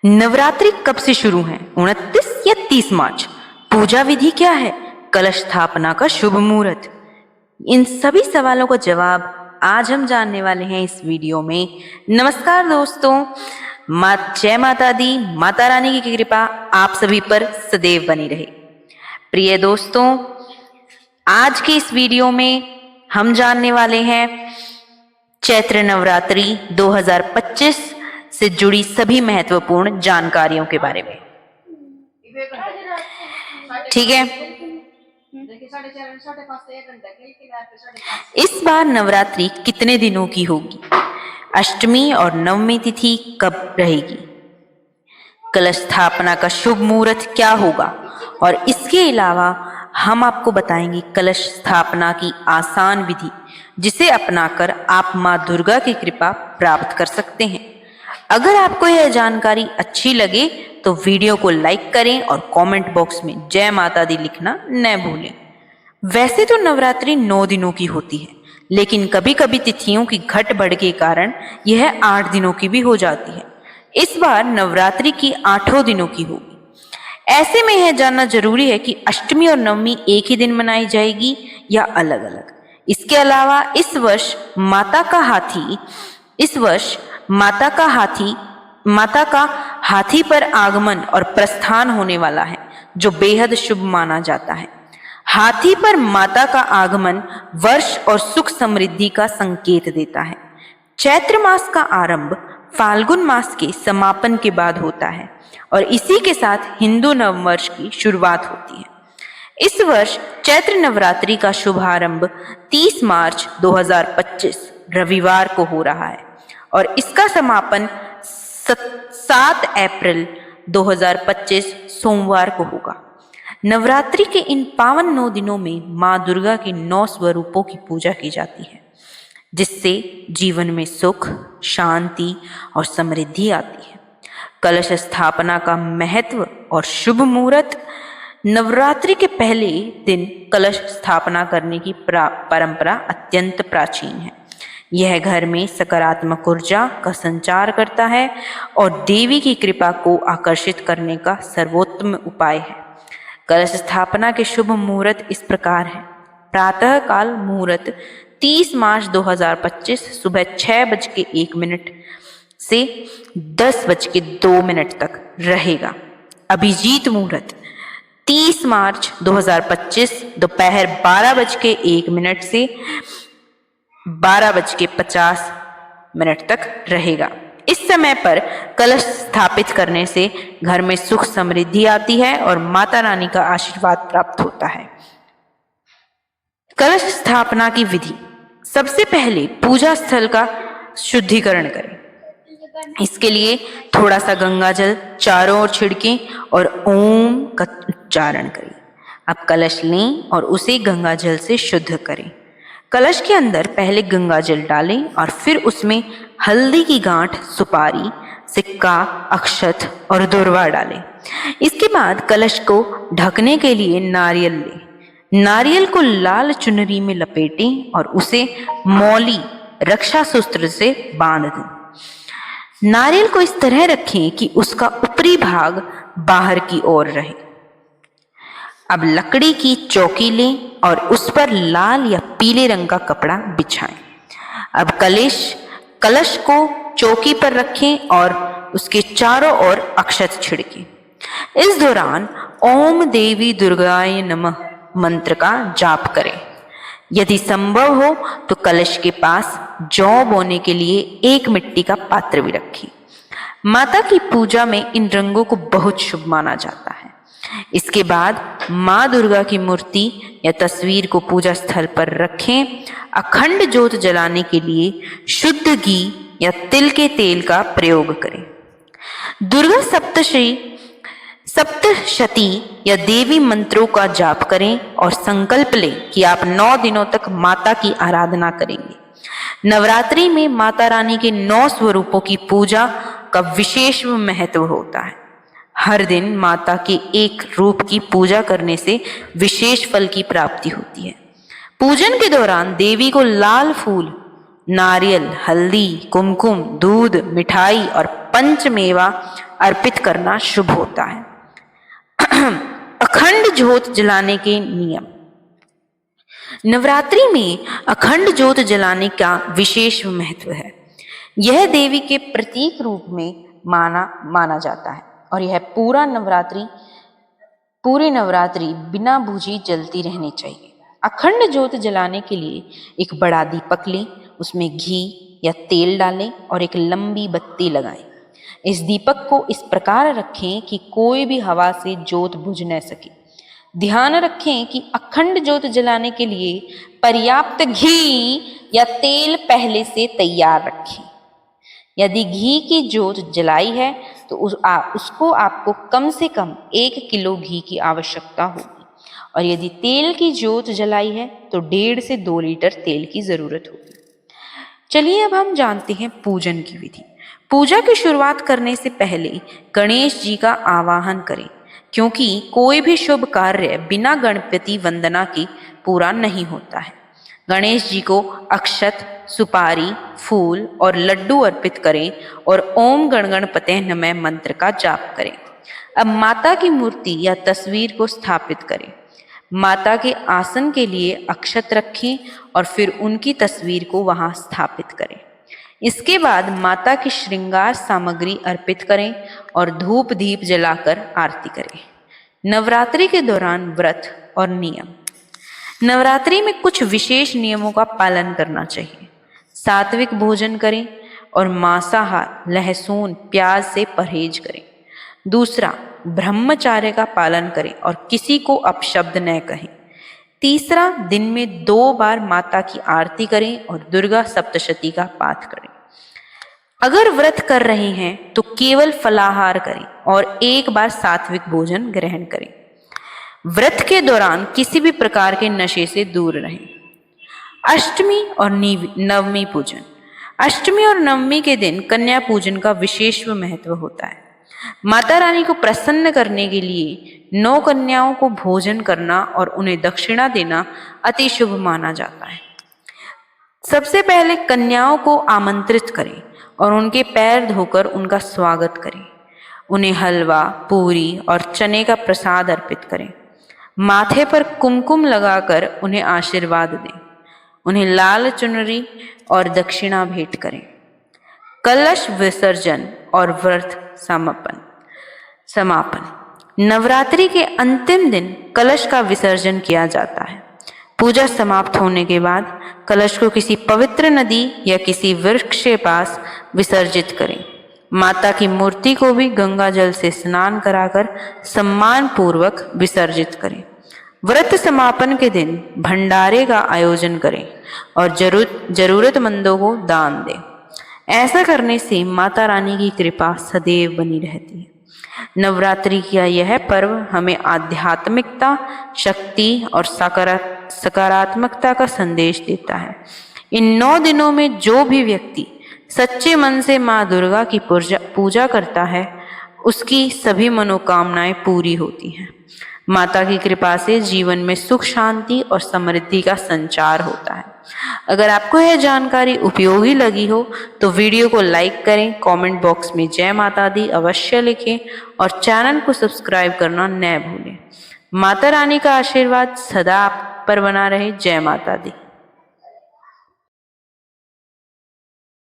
नवरात्रि कब से शुरू है? 29 या 30 मार्च? पूजा विधि क्या है? कलश स्थापना का शुभ मुहूर्त? इन सभी सवालों का जवाब आज हम जानने वाले हैं इस वीडियो में। नमस्कार दोस्तों, जय माता दी। माता रानी की कृपा आप सभी पर सदैव बनी रहे। प्रिय दोस्तों, आज के इस वीडियो में हम जानने वाले हैं चैत्र नवरात्रि 2025 से जुड़ी सभी महत्वपूर्ण जानकारियों के बारे में। ठीक है, इस बार नवरात्रि कितने दिनों की होगी? अष्टमी और नवमी तिथि कब रहेगी? कलश स्थापना का शुभ मुहूर्त क्या होगा? और इसके अलावा हम आपको बताएंगे कलश स्थापना की आसान विधि, जिसे अपनाकर आप मां दुर्गा की कृपा प्राप्त कर सकते हैं। अगर आपको यह जानकारी अच्छी लगे तो वीडियो को लाइक करें और कमेंट बॉक्स में जय माता दी लिखना न भूलें। वैसे तो नवरात्रि 9 दिनों की होती है, लेकिन कभी कभी तिथियों की घट बढ़ के कारण यह 8 दिनों की भी हो जाती है। इस बार नवरात्रि की 8 दिनों की होगी। ऐसे में यह जानना जरूरी है कि अष्टमी और नवमी एक ही दिन मनाई जाएगी या अलग अलग। इसके अलावा इस वर्ष माता का हाथी पर आगमन और प्रस्थान होने वाला है, जो बेहद शुभ माना जाता है। हाथी पर माता का आगमन वर्ष और सुख समृद्धि का संकेत देता है। चैत्र मास का आरंभ फाल्गुन मास के समापन के बाद होता है और इसी के साथ हिंदू नववर्ष की शुरुआत होती है। इस वर्ष चैत्र नवरात्रि का शुभारंभ 30 मार्च 2025 रविवार को हो रहा है और इसका समापन 7 अप्रैल 2025 सोमवार को होगा। नवरात्रि के इन पावन 9 दिनों में मां दुर्गा के 9 स्वरूपों की पूजा की जाती है, जिससे जीवन में सुख, शांति और समृद्धि आती है। कलश स्थापना का महत्व और शुभ मुहूर्त। नवरात्रि के पहले दिन कलश स्थापना करने की परंपरा अत्यंत प्राचीन है। यह घर में सकारात्मक ऊर्जा का संचार करता है और देवी की कृपा को आकर्षित करने का सर्वोत्तम उपाय है। कलश स्थापना के शुभ मुहूर्त इस प्रकार है। प्रातः काल मुहूर्त 30 मार्च 2025 सुबह 6:01 से 10:02 तक रहेगा। अभिजीत मुहूर्त 30 मार्च 2025 दोपहर 12:01 से 12:50 तक रहेगा। इस समय पर कलश स्थापित करने से घर में सुख समृद्धि आती है और माता रानी का आशीर्वाद प्राप्त होता है। कलश स्थापना की विधि। सबसे पहले पूजा स्थल का शुद्धिकरण करें। इसके लिए थोड़ा सा गंगा जल चारों ओर छिड़कें और ओम का उच्चारण करें। अब कलश लें और उसे गंगा जल से शुद्ध करें। कलश के अंदर पहले गंगा जल डालें और फिर उसमें हल्दी की गांठ, सुपारी, सिक्का, अक्षत और दुर्वा डालें। इसके बाद कलश को ढकने के लिए नारियल लें। नारियल को लाल चुनरी में लपेटें और उसे मौली रक्षा सूत्र से बांध दें। नारियल को इस तरह रखें कि उसका ऊपरी भाग बाहर की ओर रहे। अब लकड़ी की चौकी लें और उस पर लाल या पीले रंग का कपड़ा बिछाएं। अब कलश को चौकी पर रखें और उसके चारों ओर अक्षत छिड़कें। इस दौरान ओम देवी दुर्गाय नमः मंत्र का जाप करें। यदि संभव हो तो कलश के पास जौ बोने के लिए एक मिट्टी का पात्र भी रखें। माता की पूजा में इन रंगों को बहुत शुभ माना जाता है। इसके बाद मां दुर्गा की मूर्ति या तस्वीर को पूजा स्थल पर रखें। अखंड ज्योत जलाने के लिए शुद्ध घी या तिल के तेल का प्रयोग करें। दुर्गा सप्तशती या देवी मंत्रों का जाप करें और संकल्प लें कि आप 9 दिनों तक माता की आराधना करेंगे। नवरात्रि में माता रानी के 9 स्वरूपों की पूजा का विशेष महत्व होता है। हर दिन माता के एक रूप की पूजा करने से विशेष फल की प्राप्ति होती है। पूजन के दौरान देवी को लाल फूल, नारियल, हल्दी, कुमकुम, दूध, मिठाई और पंचमेवा अर्पित करना शुभ होता है। अखंड ज्योत जलाने के नियम। नवरात्रि में अखंड ज्योत जलाने का विशेष महत्व है। यह देवी के प्रतीक रूप में माना जाता है और यह पूरी नवरात्रि बिना बुझी जलती रहनी चाहिए। अखंड ज्योत जलाने के लिए एक बड़ा दीपक लें, उसमें घी या तेल डालें और एक लंबी बत्ती लगाएं। इस दीपक को इस प्रकार रखें कि कोई भी हवा से ज्योत बुझ न सके। ध्यान रखें कि अखंड ज्योत जलाने के लिए पर्याप्त घी या तेल पहले से तैयार रखें। यदि घी की ज्योत जलाई है तो उसको आपको कम से कम 1 किलो घी की आवश्यकता होगी और यदि तेल की ज्योत जलाई है तो 1.5 से 2 लीटर तेल की जरूरत होगी। चलिए अब हम जानते हैं पूजन की विधि। पूजा की शुरुआत करने से पहले गणेश जी का आवाहन करें, क्योंकि कोई भी शुभ कार्य बिना गणपति वंदना के पूरा नहीं होता है। गणेश जी को अक्षत, सुपारी, फूल और लड्डू अर्पित करें और ओम गण गणपते नमः मंत्र का जाप करें। अब माता की मूर्ति या तस्वीर को स्थापित करें। माता के आसन के लिए अक्षत रखें और फिर उनकी तस्वीर को वहां स्थापित करें। इसके बाद माता की श्रृंगार सामग्री अर्पित करें और धूप दीप जलाकर आरती करें। नवरात्रि के दौरान व्रत और नियम। नवरात्रि में कुछ विशेष नियमों का पालन करना चाहिए। सात्विक भोजन करें और मांसाहार, लहसुन, प्याज से परहेज करें। दूसरा, ब्रह्मचार्य का पालन करें और किसी को अपशब्द न कहें। तीसरा, दिन में 2 बार माता की आरती करें और दुर्गा सप्तशती का पाठ करें। अगर व्रत कर रहे हैं तो केवल फलाहार करें और 1 बार सात्विक भोजन ग्रहण करें। व्रत के दौरान किसी भी प्रकार के नशे से दूर रहें। अष्टमी और नवमी पूजन। अष्टमी और नवमी के दिन कन्या पूजन का विशेष महत्व होता है। माता रानी को प्रसन्न करने के लिए 9 कन्याओं को भोजन करना और उन्हें दक्षिणा देना अति शुभ माना जाता है। सबसे पहले कन्याओं को आमंत्रित करें और उनके पैर धोकर उनका स्वागत करें। उन्हें हलवा, पूरी और चने का प्रसाद अर्पित करें। माथे पर कुमकुम लगाकर उन्हें आशीर्वाद दें। उन्हें लाल चुनरी और दक्षिणा भेंट करें। कलश विसर्जन और व्रत समापन। नवरात्रि के अंतिम दिन कलश का विसर्जन किया जाता है। पूजा समाप्त होने के बाद कलश को किसी पवित्र नदी या किसी वृक्ष के पास विसर्जित करें। माता की मूर्ति को भी गंगा जल से स्नान कराकर सम्मान पूर्वक विसर्जित करें। व्रत समापन के दिन भंडारे का आयोजन करें और जरूरतमंदों को दान दें। ऐसा करने से माता रानी की कृपा सदैव बनी रहती है। नवरात्रि का यह पर्व हमें आध्यात्मिकता, शक्ति और सकारात्मकता का संदेश देता है। इन 9 दिनों में जो भी व्यक्ति सच्चे मन से माँ दुर्गा की पूजा करता है, उसकी सभी मनोकामनाएं पूरी होती हैं। माता की कृपा से जीवन में सुख, शांति और समृद्धि का संचार होता है। अगर आपको यह जानकारी उपयोगी लगी हो तो वीडियो को लाइक करें, कमेंट बॉक्स में जय माता दी अवश्य लिखें और चैनल को सब्सक्राइब करना न भूलें। माता रानी का आशीर्वाद सदा आप पर बना रहे। जय माता दी।